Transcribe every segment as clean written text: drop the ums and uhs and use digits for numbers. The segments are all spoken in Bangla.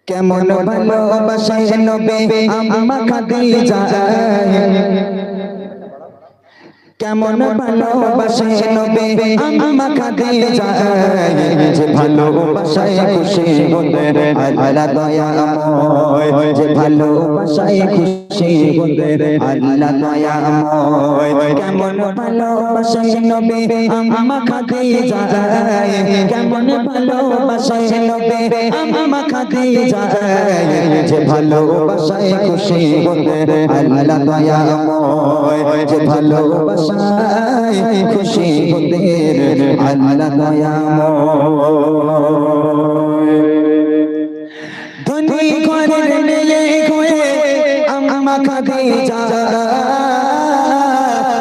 কেমন ভালোবাসে নবী আম্মা খাদিজা, কেমন ভালোবাসে নবী আম্মা খাদিজা, যে ভালোবাসায় খুশি হতেন আল্লাহ দয়াময়, যে ভালোবাসায় খুশি হতেন আল্লাহ দয়াময়। কেমন ভালোবাসে নবী আম্মা খাদিজা, কেমন ভালোবাসে নবী আম্মা খাদিজা, যে ভালোবাসায় খুশি হতেন আল্লাহ দয়াময়, যে ভালোবাসায় খুশি হতেন আল্লাহ দয়াময়। ধনী ঘরের মেয়ে হয়ে আম্মা খাদিজা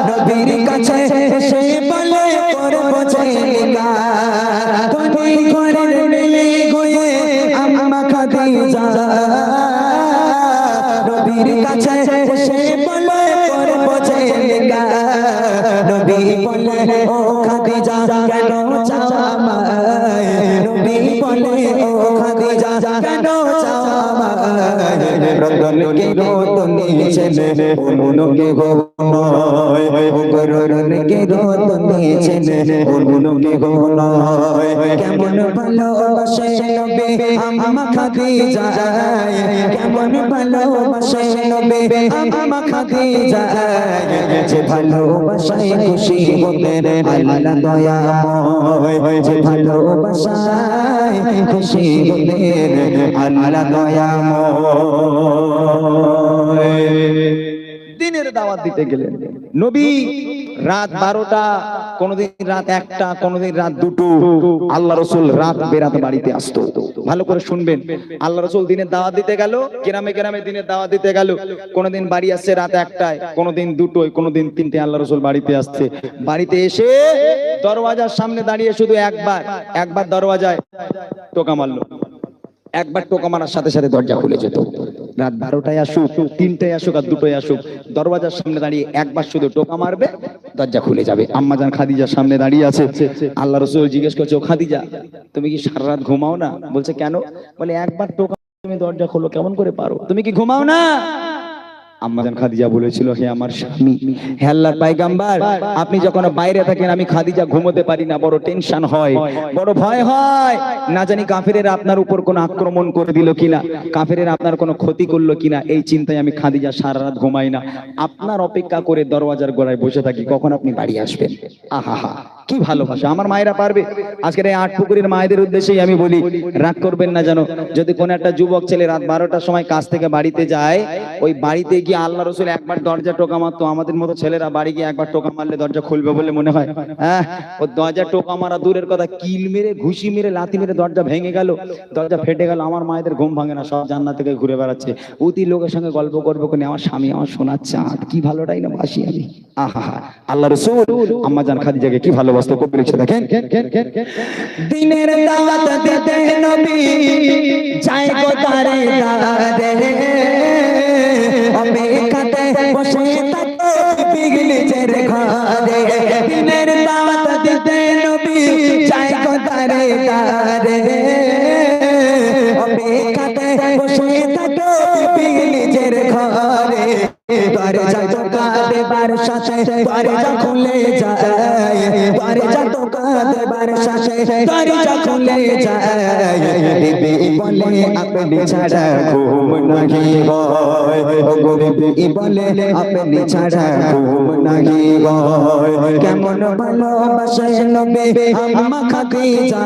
নবীর কাছে এসে বলে করব ছেলেকা, ধনী ঘরের মেয়ে হয়ে আম্মা খাদিজা নবীর কাছে এসে বলে করব ছেলেকা। নবী বলে ও খাদিজা কেন চাও আমায়, নবী বলে ও খাদিজা কেন চাও আমায়, রতনকে রতনে ছেলে মনকে গো নয়, রতনকে রতনে ছেলে মনকে গো নয়। কেমন ভালোবাসে নবী আম্মা খাদিজা, কেমন ভালোবাসে নবী আম্মা খাদিজা, যে ভালোবাসায় খুশি হতেন আল্লাহ দয়াময়, যে ভালোবাসায় খুশি হতেন আল্লাহ দয়াময়। দিনের দাওয়াত দিতে গেলেন নবী, রাত 12টা, কোনদিন রাত 1টা, কোনদিন রাত 2টো, আল্লাহ রাসূল রাত বেরাতে বাড়িতে আসতো। ভালো করে শুনবেন, আল্লাহ রাসূল দিনের দাওয়াত দিতে গেল, গ্রামে গ্রামে দিনের দাওয়াত দিতে গেল, কোনদিন বাড়ি আসছে রাত 1টায়, কোনদিন 2টোয়, কোনদিন 3টে, আল্লাহ রাসূল বাড়িতে আসছে। বাড়িতে এসে দরওয়াজার সামনে দাঁড়িয়ে শুধু একবার দরওয়াজায় টোকা মারলো, একবার টোকা মারার সাথে সাথে দরজা খুলে যেত। রাত 12টায় আসুক, 3টায় আসুক আর 2টোয় আসুক, দরওয়াজার সামনে দাঁড়িয়ে একবার শুধু টোকা মারবে, দরজা খুলে যাবে। আম্মাজান খাদিজার সামনে দাঁড়িয়ে আছে। আল্লাহ রাসূল জিজ্ঞেস করছে, ও খাদিজা তুমি কি সারা রাত ঘুমাও না? বলছে কেন? বলে একবার টোকা তুমি দরজা খোলো, কেমন করে পারো? তুমি কি ঘুমাও না? আম্মাজান খাদিজা বলেছিল, হে আমার স্বামী, হে আল্লাহর পয়গম্বর, আপনি যখন বাইরে থাকেন আমি খাদিজা ঘুমোতে পারি না, বড় টেনশন হয়, বড় ভয় হয়, না জানি কাফেরেরা আপনার উপর কোনো আক্রমণ করে দিল কিনা, কাফেরেরা আপনার কোনো ক্ষতি করলো কিনা, এই চিন্তায় আমি খাদিজা সারা রাত ঘুমাই না, আপনার অপেক্ষা করে দরওয়াজার গোড়ায় বসে থাকি কখন আপনি বাড়ি আসবেন। আহা কি ভালোবাসা! আমার মায়েরা পারবে। আজকের এই আটপুকুরের মায়েদের উদ্দেশ্যেই আমি বলি, রাগ করবেন না জানো, যদি কোনো একটা যুবক ছেলে রাত 12টার সময় কাজ থেকে বাড়িতে যায়, ওই বাড়িতে গিয়ে আল্লাহ রাসূল একবার দরজা টোকা মারতো, আমাদের মতো ছেলেরা বাড়ি গিয়ে একবার টোকা মারলে দরজা খুলবে বলে মনে হয়? হ্যাঁ, ও দরজা টোকা মারা দূরের কথা, কিল মেরে, ঘুষি মেরে, লাথি মেরে দরজা ভেঙে গেল, দরজা ফেটে গেল, আমার মায়েদের ঘুম ভাঙে না, সব জান্নাত থেকে ঘুরে বেড়াচ্ছে, অতি লোকের সঙ্গে গল্প করবো কোনে, আমার স্বামী আমার সোনার চাঁদ, কি ভালোটাই না বাসি আমি। আহা, আল্লাহ রাসূল আম্মাজান খাদিজাকে কি ভালোবাসতো, কবি লিখছে দেখেন। দিনের দাওয়াত দিতে নবী যায় গো তারে দারে, অপেক্ষাতে বসে থাকতো বিগলিচের ঘরে, দিনের দাওয়াত দিতে নবী যায় গো তারে দারে, অপেক্ষাতে বসে থাকতো বিগলিচের ঘরে, দরজা টোকা দেবার সাথে দরজা খুলে যায়, দরজা টোকা দেবার সাথে দরজা খুলে যায়, বিবি বলে আপনি ছাড়া ঘুম নাহি হয়, ওগো বিবি বলে আপনি ছাড়া ঘুম নাহি হয়। কেমন ভালোবাসে নবী আম্মা খাদিজা,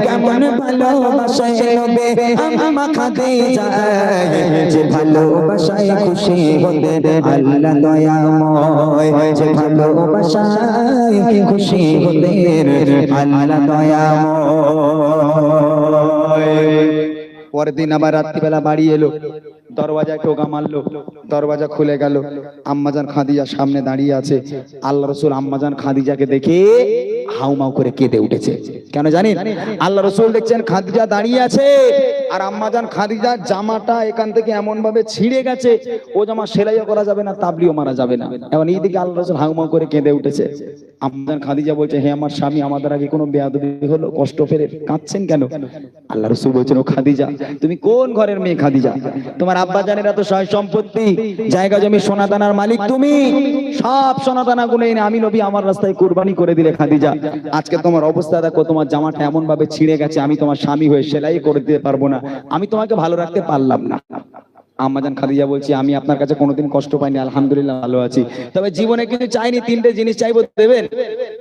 কেমন ভালোবাসে নবী আম্মা খাদিজা, যে ভালোবাসায় খুশি হতেন আল্লাহ দয়াময়, যে ভালোবাসায় খুশি হতেন আল্লাহ দয়াময়। পরের দিন আবার রাত্রিবেলা বাড়ি এলো, দরওয়াজায় টোকা মারলো, দরওয়াজা খুলে গেল, আম্মাজান খাদিজা সামনে দাঁড়িয়ে আছে। আল্লাহ রাসূল আম্মাজান খাদিজাকে দেখে হাউমাউ করে কেঁদে উঠেছে। কেন জানেন? আল্লাহ রাসূল দেখছেন খাদিজা দাঁড়িয়ে আছে, আর আম্মাজান খাদিজার জামাটা এখান থেকে এমন ভাবে ছিঁড়ে গেছে, ও জামা সেলাইও করা যাবে না, তাবলিও মারা যাবে না। এখন এইদিকে আল্লাহ রাসূল হাউমাউ করে কেঁদে উঠেছে। আম্মাজান খাদিজা বলছে, হে আমার স্বামী, আমাদের আগে কোনো বেয়াদবি হলো? কষ্ট পেলে কাঁদছেন কেন? আল্লাহ রাসূল বলছেন, ও খাদিজা, তুমি কোন ঘরের মেয়ে খাদিজা? তোমার আব্বা জানেরা তো সয় সম্পত্তি, জায়গা জমি সোনা দানার মালিক, তুমি সব সোনা দানা গুলো এনে আমি নবী আমার রাস্তায় কুরবানি করে দিলে খাদিজা। আজকে তোমার অবস্থা দেখো, তোমার জামাটা এমন ভাবে ছিঁড়ে গেছে, আমি তোমার স্বামী হয়ে সেলাই করে দিতে পারবো না, আমি তোমাকে ভালো রাখতে পারলাম না। আম্মাজান খাদিজা বলছি, আমি আপনার কাছে কোনোদিন কষ্ট পাইনি, আলহামদুলিল্লাহ ভালো আছি, তবে জীবনে কিছু চাইনি, তিনটে জিনিস চাইবো, দেবেন?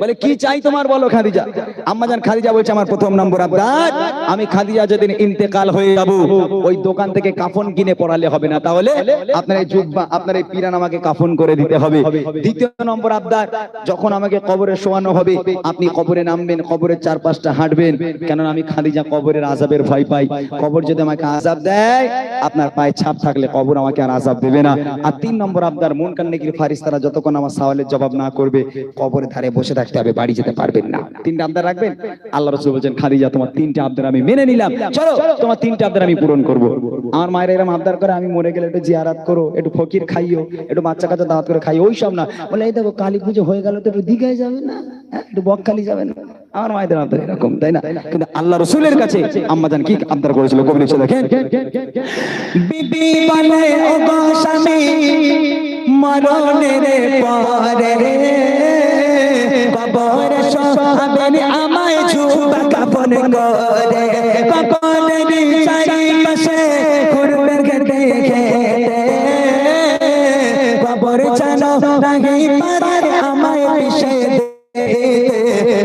বলে কি চাই তোমার, বলো খাদিজা। আম্মাজান খাদিজা বলছে, আমার প্রথম নম্বর আবদার, আমি খাদিজা যেদিন ইন্তেকাল হয়ে যাব, ওই দোকান থেকে কাফন কিনে পরালে হবে না, তাহলে আপনার এই জুব্বা, আপনার এই পিরান আমাকে কাফন করে দিতে হবে। দ্বিতীয় নম্বর আবদার, যখন আমাকে কবরে শোয়ানো হবে, আপনি কবরে নামবেন, কবরের চারপাশটা হাঁটবেন, কেননা আমি খাদিজা কবরের আযাবের ভয় পাই। কবর যদি আমাকে আযাব দেয়, আপনার পায়ে ছাপ থাকলে কবর আমাকে আর আযাব দেবে না। আর তিন নম্বর আবদার, মুনকার নেকির ফারিস্তারা যতক্ষণ আমার সওয়ালের জবাব না করবে, কবরের ধারে বসে থাকতে হবে, বাড়ি যেতে পারবেন না। তিনটা আবদার রাখবেন। আল্লাহ রাসূল বলেন, খাদিজা তোমার তিনটা আবদার আমি মেনে নিলাম, চলো তোমার তিনটা আবদার আমি পূরণ করব। আমার মায়ের এরকম আবদার করে, আমি মরে গেলে একটু জিয়ারত করো, একটু ফকির খাইও, একটু বাচ্চা কাচ্চা দাওয়াত করে খাইও, ওই সব না। বলে, এই দেখো কালী পুজো হয়ে গেল, তো একটু দীঘায় যাবে না, একটু বকখালি যাবে না। আমার মায়েদের আবদার এরকম, তাই না? কিন্তু আল্লাহ রাসূলের কাছে আম্মাজান কি আবদার করেছিল, কবি লিখছে দেখেন, বিবি বলে, ও গো স্বামী, মরণের পরে কবর শোয়াবেন আমায় জুব্বা কাফন করে, কবরের চারিপাশে ঘুরবেন খেতে খেতে, কবর জানো নাহি পারে আমায় পিছে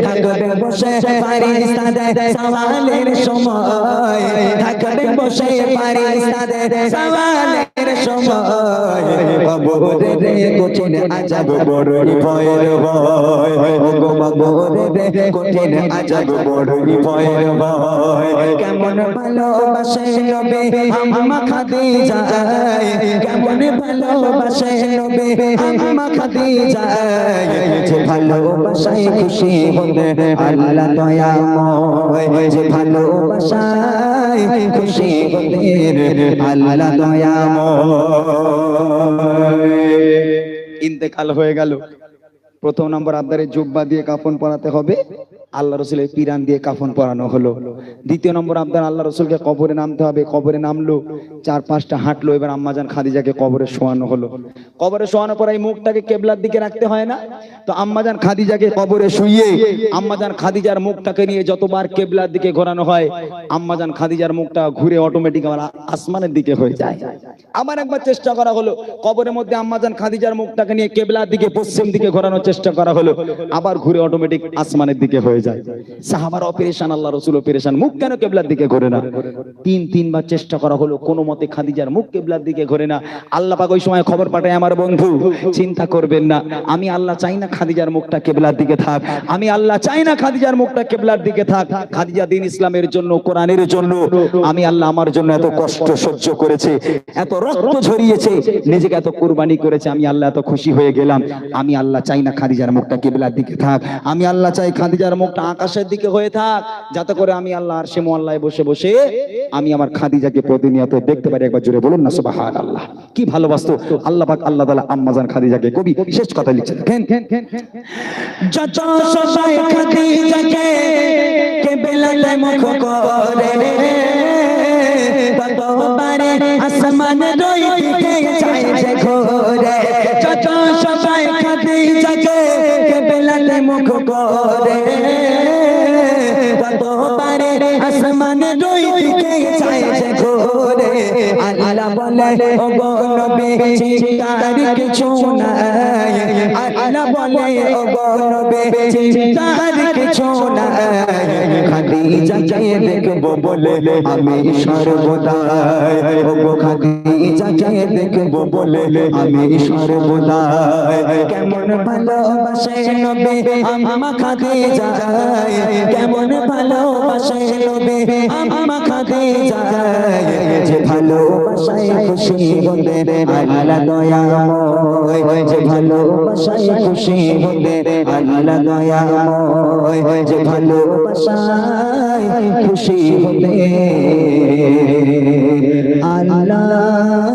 থাকবে বসে ফারিস্তাদের সওয়ালের সময়, থাকবে বসে ফারিস্তাদের সওয়ালের সময়, কবরের কঠিন আযাব বড়ই ভয়ের ভয়, কবরের কঠিন আযাব বড়ই ভয়ের ভয়। কেমন ভালোবাসে নবী আম্মা খাদিজা, কেমন ভালোবাসে নবী আম্মা খাদিজা, যে ভালোবাসায় খুশি হতে আল্লাহ দয়াময়, যে ভালোবাসায় খুশি হতে আল্লাহ দয়াময়। ইন্তেকাল হয়ে গেল, প্রথম নম্বর আবদারে জুব্বা দিয়ে কাফন পরাতে হবে, আল্লাহ রাসূলের পিরান দিয়ে কাফন পরানো হলো। দ্বিতীয় নম্বর আবদার, আল্লাহ রাসূলকে কবরে নামতে হবে, কবরে নামলো, চার পাঁচটা হাঁটলো, এবার আম্মাজান খাদিজাকে কবরে শোয়ানো হলো। কবরে শোয়ানোর পর এই মুখটাকে কেবলার দিকে রাখতে হয় না, তো আম্মাজান খাদিজাকে কবরে শুইয়ে আম্মাজান খাদিজার মুখটাকে নিয়ে যতবার কেবলার দিকে ঘোরানো হয়, আম্মাজান খাদিজার মুখটা ঘুরে অটোমেটিক আমার আসমানের দিকে হয়ে যায়। আবার একবার চেষ্টা করা হলো, কবরের মধ্যে আম্মাজান খাদিজার মুখটাকে নিয়ে কেবলার দিকে পশ্চিম দিকে ঘোরানোর চেষ্টা করা হলো, আবার ঘুরে অটোমেটিক আসমানের দিকে হয়ে যায়। সাহাবারাও পেরেশান, আল্লাহ রাসূলও পেরেশান, মুখ কেন কেবলার দিকে ঘোরে না? তিনবার চেষ্টা করা হলো, কোনো মতে খাদিজার মুখ কেবলার দিকে ঘোরে না। আল্লাহ পাক ওই সময় খবর পাঠায়, আমার বন্ধু চিন্তা করবেন না, আমি আল্লাহ চাই না খাদিজার মুখটা কেবলার দিকে থাক, আমি আল্লাহ চাই না খাদিজার মুখটা কেবলার দিকে থাক। খাদিজা দ্বীন ইসলামের জন্য, কোরআনের জন্য, আমি আল্লাহ আমার জন্য এত কষ্ট সহ্য করেছে, এত রক্ত ঝরিয়েছে, নিজেকে এত কুরবানি করেছে, আমি আল্লাহ এত খুশি হয়ে গেলাম। আমি আল্লাহ চাই না খাদিজার মুখটা কিবলার দিকে থাক, আমি আল্লাহ চাই খাদিজার মুখটা আকাশের দিকে হয়ে থাক, যাতে করে আমি আল্লাহ আরশে মুআল্লায় বসে বসে আমি আমার খাদিজাকে প্রতিনিয়ত দেখতে পারি। একবার জোরে বলুন না সুবহানাল্লাহ। কি ভালোবাসতো আল্লাহ পাক, আল্লাহ তাআলা আম্মাজান খাদিজাকে। কবি শেষ কথা লিখছেন, যত সবাই খাদিজাকে কিবলাতে মুখ করে, ততবারে আসমান দুই দিকে যায় যে ঘোরে, যত সবাই খাদিজাকে কিবলাতে মুখ করে, ততবারে আসমান দুই দিকে যায় যে ঘোরে। আল্লাহ বলে, ও গো নবী চিন্তার কিছু নাই, আল্লাহ বলে, ও গো নবী চিন্তার কিছু নাই, খাদিজাকে দেখবো বলে আমি সর্বদাই, ও গো খাদিজাকে দেখবো বলে আমি সর্বদাই। কেমন ভালোবাসে নবী আম্মা খাদিজা, কেমন ভালোবাসে নবী আম্মা খাদিজা, যে ভালোবাসায় খুশি হতে আল্লাহ দয়াময়, যে ভালোবাসায় খুশি হতে আল্লাহ দয়াময়, যে ভালোবাসায় খুশি হতে আল্লাহ